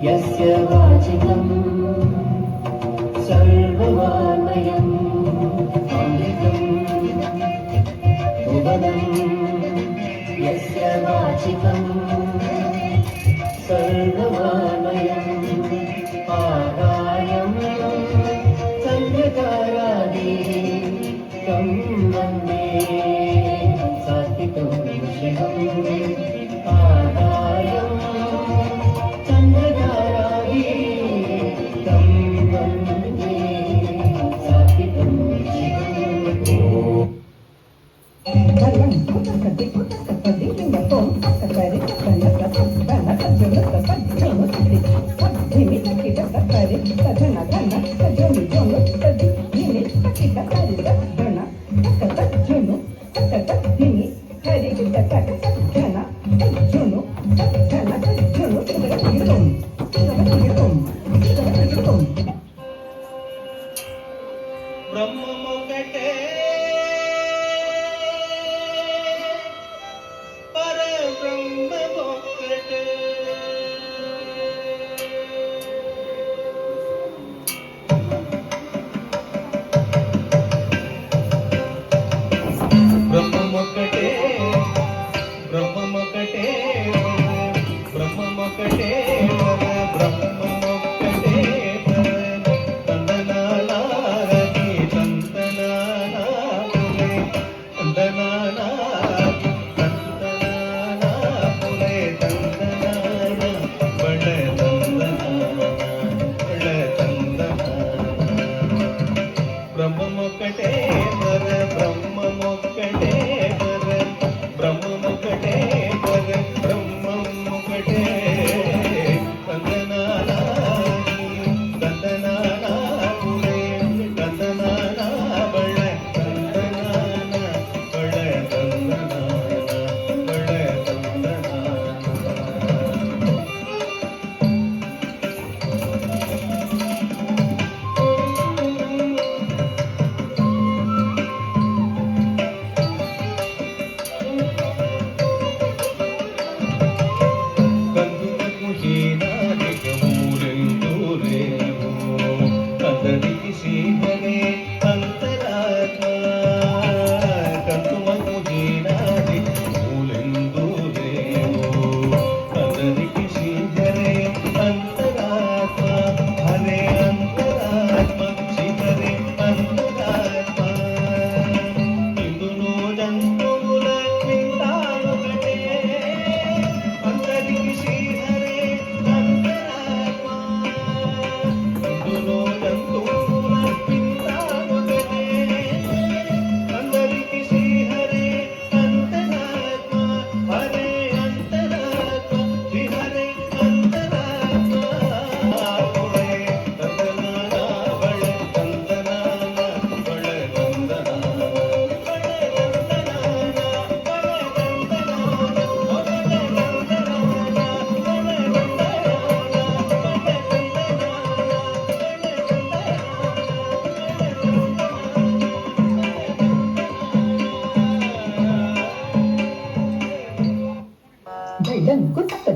यस्य वाचिकं सर्वमामयम् अमृतं भुवनं यस्य वाचिकं सर्वमामयम् आदायं संयतारादि तं वन्दे सात्विकं शिवम् आदायम् బ్రహ్మమొకటే పరబ్రహ్మమొకటే బ్రహ్మమొకటే బ్రహ్మమొకటే బ్రహ్మమొకటే బ్రహ్మమొక్కటే పర బ్రహ్మమొక్కటే పర బ్రహ్మమొక్కటే పర బ్రహ్మమొక్కటే కందనానాని కందనానాకులే కందనానా బళ కందనానా బళ కందనానా బళ కందనానా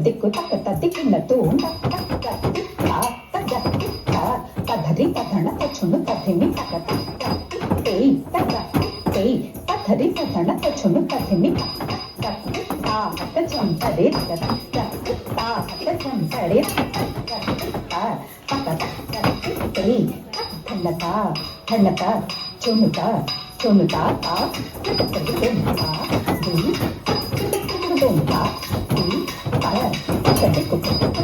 దిక్కు తక్క తిక్కినట్టు తధరి తధణ తచ్చును తథిమి తధరి తధణ తచ్చును తథిమి తక చం తడే తక తక తా తక చం తడే తక తక తే ధన్నత ధన్నత చొనుత చొనుత తా తక దుంతా ది తక దుంతా ది తా తక